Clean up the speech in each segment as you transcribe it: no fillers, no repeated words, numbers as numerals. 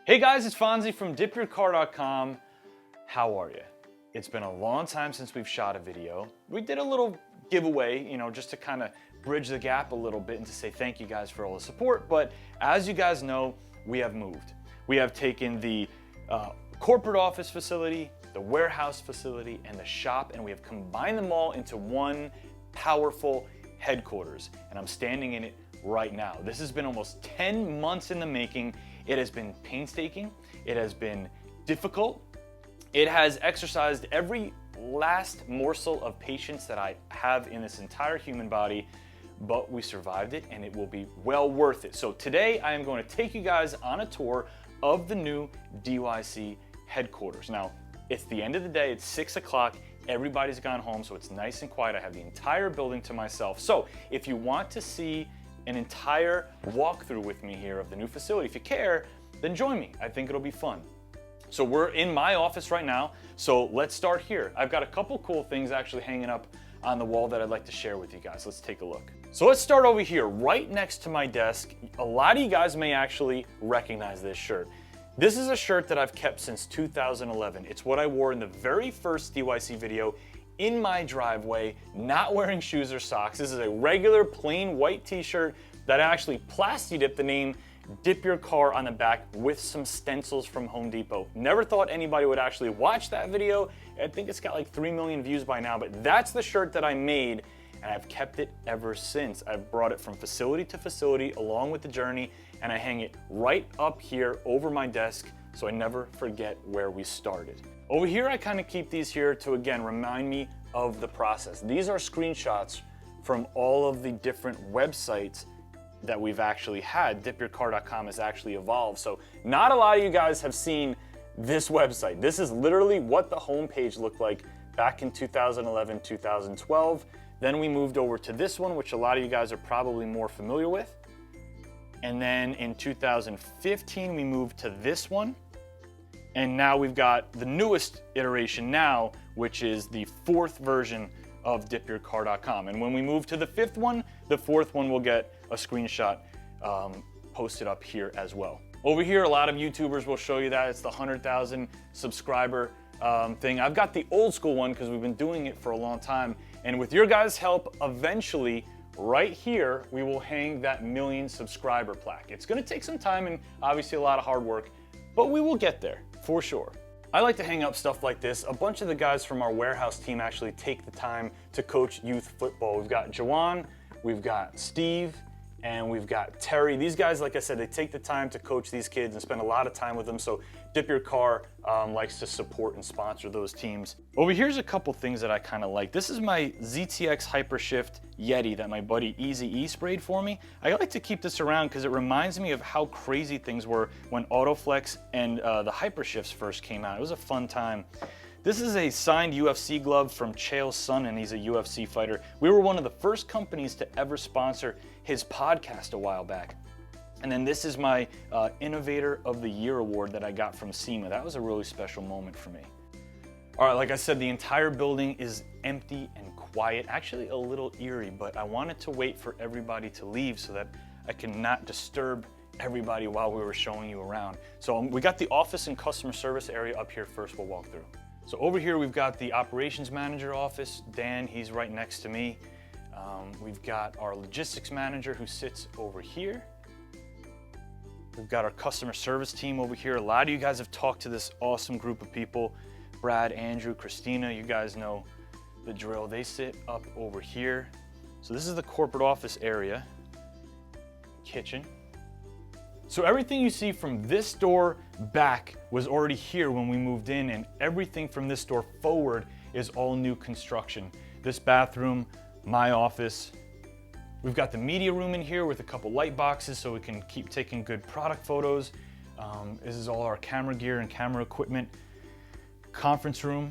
Hey guys, it's Fonzie from DipYourCar.com. How are you? It's been a long time since we've shot a video. We did a little giveaway, just to kind of bridge the gap a little bit and to say thank you guys for all the support. But as you guys know, we have moved. We have taken the corporate office facility, the warehouse facility, and the shop, and we have combined them all into one powerful headquarters. And I'm standing in it right now. This has been almost 10 months in the making. It has been painstaking. It has been difficult. It has exercised every last morsel of patience that I have in this entire human body, but we survived it and it will be well worth it. So today I am going to take you guys on a tour of the new DYC headquarters. Now, it's the end of the day, it's 6 o'clock, everybody's gone home, so it's nice and quiet. I have the entire building to myself. So if you want to see an entire walkthrough with me here of the new facility, if you care, then join me. I think it'll be fun. So we're in my office right now, so let's start here. I've got a couple cool things actually hanging up on the wall that I'd like to share with you guys. Let's take a look. So let's start over here, right next to my desk. A lot of you guys may actually recognize this shirt. This is a shirt that I've kept since 2011. It's what I wore in the very first DYC video in my driveway, not wearing shoes or socks. This is a regular plain white t-shirt that I actually Plasti dipped the name Dip Your Car on the back with some stencils from Home Depot. Never thought anybody would actually watch that video. I think it's got like 3 million views by now, but that's the shirt that I made and I've kept it ever since. I've brought it from facility to facility along with the journey, and I hang it right up here over my desk so I never forget where we started. Over here, I kind of keep these here to, again, remind me of the process. These are screenshots from all of the different websites that we've actually had. DipYourCar.com has actually evolved. So not a lot of you guys have seen this website. This is literally what the homepage looked like back in 2011, 2012. Then we moved over to this one, which a lot of you guys are probably more familiar with. And then in 2015, we moved to this one. And now we've got the newest iteration now, which is the 4th version of DipYourCar.com. And when we move to the 5th one, the 4th one will get a screenshot posted up here as well. Over here, a lot of YouTubers will show you that. It's the 100,000 subscriber thing. I've got the old school one because we've been doing it for a long time. And with your guys' help, eventually, right here, we will hang that 1 million subscriber plaque. It's gonna take some time and obviously a lot of hard work, but we will get there. For sure. I like to hang up stuff like this. A bunch of the guys from our warehouse team actually take the time to coach youth football. We've got Jawan, we've got Steve, and we've got Terry. These guys, like I said, they take the time to coach these kids and spend a lot of time with them. So Dip Your Car likes to support and sponsor those teams. Over here's a couple things that I kind of like. This is my ZTX Hypershift Yeti that my buddy Easy E sprayed for me. I like to keep this around because it reminds me of how crazy things were when Autoflex and the Hypershifts first came out. It was a fun time. This is a signed UFC glove from Chael's son, and he's a UFC fighter. We were one of the first companies to ever sponsor his podcast a while back. And then this is my Innovator of the Year award that I got from SEMA. That was a really special moment for me. All right, like I said, the entire building is empty and quiet, actually a little eerie, but I wanted to wait for everybody to leave so that I can not disturb everybody while we were showing you around. So we got the office and customer service area up here first. We'll walk through. So over here, we've got the operations manager office. Dan, he's right next to me. We've got our logistics manager who sits over here. We've got our customer service team over here. A lot of you guys have talked to this awesome group of people. Brad, Andrew, Christina, you guys know the drill. They sit up over here. So this is the corporate office area, kitchen. So everything you see from this door back was already here when we moved in, and everything from this door forward is all new construction. This bathroom, my office. We've got the media room in here with a couple light boxes so we can keep taking good product photos. This is all our camera gear and camera equipment. Conference room.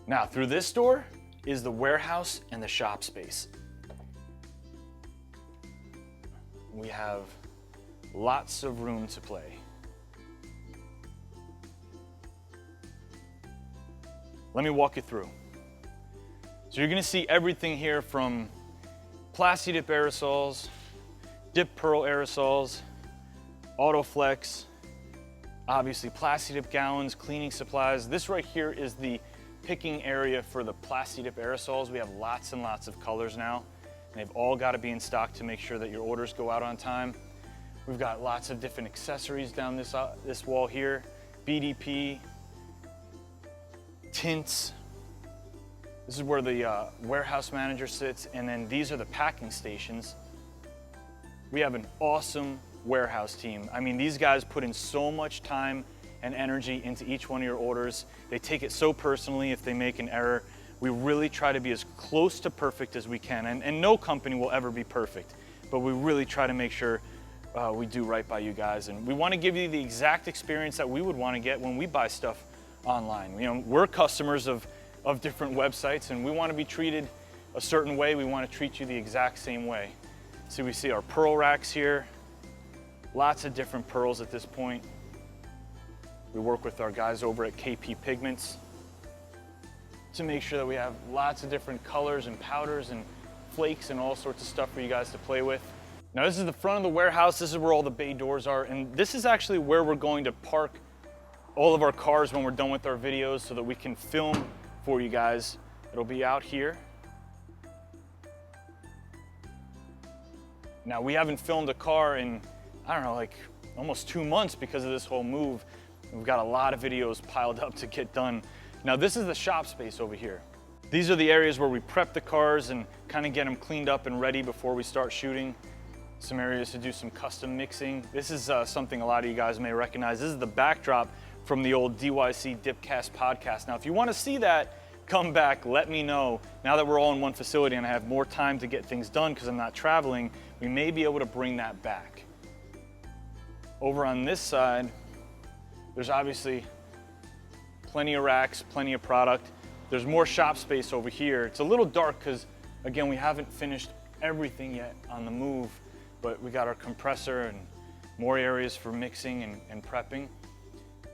Now through this door is the warehouse and the shop space. We have lots of room to play. Let me walk you through. So you're gonna see everything here from Plasti Dip aerosols, Dip Pearl aerosols, Autoflex, Obviously, Plasti Dip gallons, cleaning supplies. This right here is the picking area for the Plasti Dip aerosols. We have lots and lots of colors now, and they've all got to be in stock to make sure that your orders go out on time. We've got lots of different accessories down this wall here. BDP, tints. This is where the warehouse manager sits, and then these are the packing stations. We have an awesome warehouse team. I mean, these guys put in so much time and energy into each one of your orders. They take it so personally if they make an error. We really try to be as close to perfect as we can, and no company will ever be perfect, but we really try to make sure we do right by you guys, and we want to give you the exact experience that we would want to get when we buy stuff online. You know, we're customers of different websites, and we want to be treated a certain way. We want to treat you the exact same way. So we see our pearl racks here. Lots of different pearls at this point. We work with our guys over at KP Pigments to make sure that we have lots of different colors and powders and flakes and all sorts of stuff for you guys to play with. Now this is the front of the warehouse. This is where all the bay doors are, and this is actually where we're going to park all of our cars when we're done with our videos so that we can film for you guys. It'll be out here. Now we haven't filmed a car in, I don't know, like almost 2 months because of this whole move. We've got a lot of videos piled up to get done. Now this is the shop space over here. These are the areas where we prep the cars and kind of get them cleaned up and ready before we start shooting. Some areas to do some custom mixing. This is something a lot of you guys may recognize. This is the backdrop from the old DYC Dipcast podcast. Now if you want to see that, come back, let me know. Now that we're all in one facility and I have more time to get things done because I'm not traveling, we may be able to bring that back. Over on this side, there's obviously plenty of racks, plenty of product. There's more shop space over here. It's a little dark because, again, we haven't finished everything yet on the move, but we got our compressor and more areas for mixing and prepping.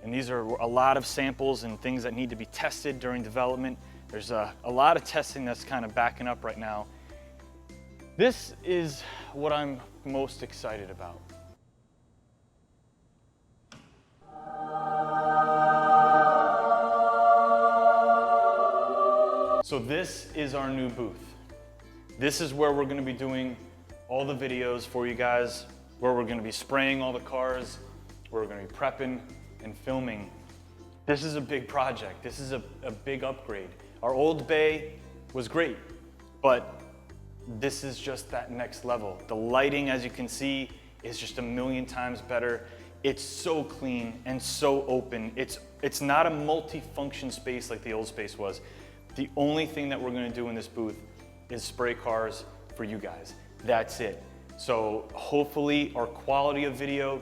And these are a lot of samples and things that need to be tested during development. There's a lot of testing that's kind of backing up right now. This is what I'm most excited about. So this is our new booth. This is where we're going to be doing all the videos for you guys, where we're going to be spraying all the cars, where we're going to be prepping and filming. This is a big project. This is a big upgrade. Our old bay was great, but this is just that next level. The lighting, as you can see, is just a million times better. It's so clean and so open. It's not a multi-function space like the old space was. The only thing that we're gonna do in this booth is spray cars for you guys. That's it. So hopefully our quality of video,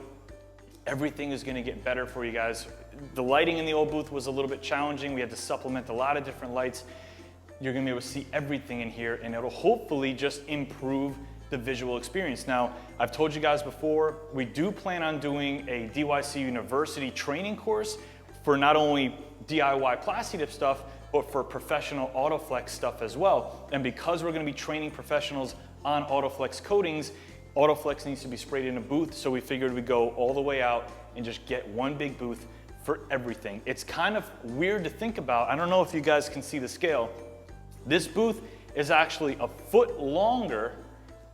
everything is gonna get better for you guys. The lighting in the old booth was a little bit challenging. We had to supplement a lot of different lights. You're gonna be able to see everything in here, and it'll hopefully just improve the visual experience. Now, I've told you guys before, we do plan on doing a DYC University training course for not only DIY Plasti Dip stuff, but for professional Autoflex stuff as well. And because we're gonna be training professionals on Autoflex coatings, Autoflex needs to be sprayed in a booth, so we figured we'd go all the way out and just get one big booth for everything. It's kind of weird to think about. I don't know if you guys can see the scale. This booth is actually a foot longer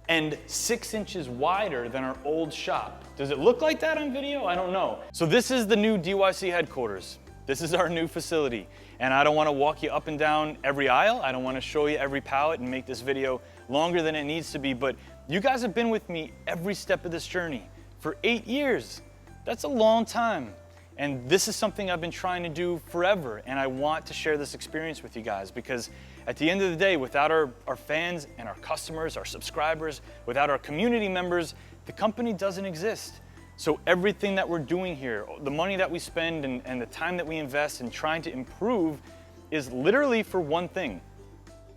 and 6 inches wider than our old shop. Does it look like that on video? I don't know. So this is the new DYC headquarters. This is our new facility. And I don't want to walk you up and down every aisle. I don't want to show you every pallet and make this video longer than it needs to be, but you guys have been with me every step of this journey for 8 years. That's a long time. And this is something I've been trying to do forever, and I want to share this experience with you guys because at the end of the day, without our fans and our customers, our subscribers, without our community members, the company doesn't exist. So everything that we're doing here, the money that we spend and the time that we invest in trying to improve is literally for one thing,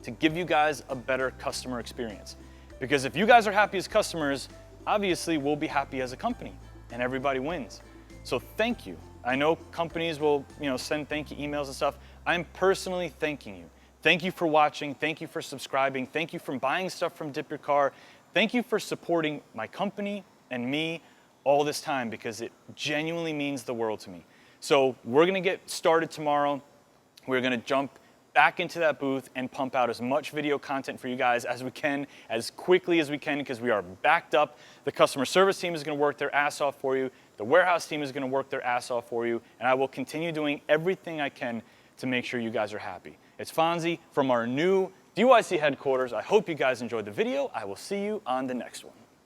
to give you guys a better customer experience. Because if you guys are happy as customers, obviously we'll be happy as a company and everybody wins. So thank you. I know companies will, send thank you emails and stuff. I'm personally thanking you. Thank you for watching. Thank you for subscribing. Thank you for buying stuff from DipYourCar. Thank you for supporting my company and me all this time because it genuinely means the world to me. So we're gonna get started tomorrow. We're gonna jump back into that booth and pump out as much video content for you guys as we can, as quickly as we can, because we are backed up. The customer service team is gonna work their ass off for you. The warehouse team is gonna work their ass off for you. And I will continue doing everything I can to make sure you guys are happy. It's Fonzie from our new DYC headquarters. I hope you guys enjoyed the video. I will see you on the next one.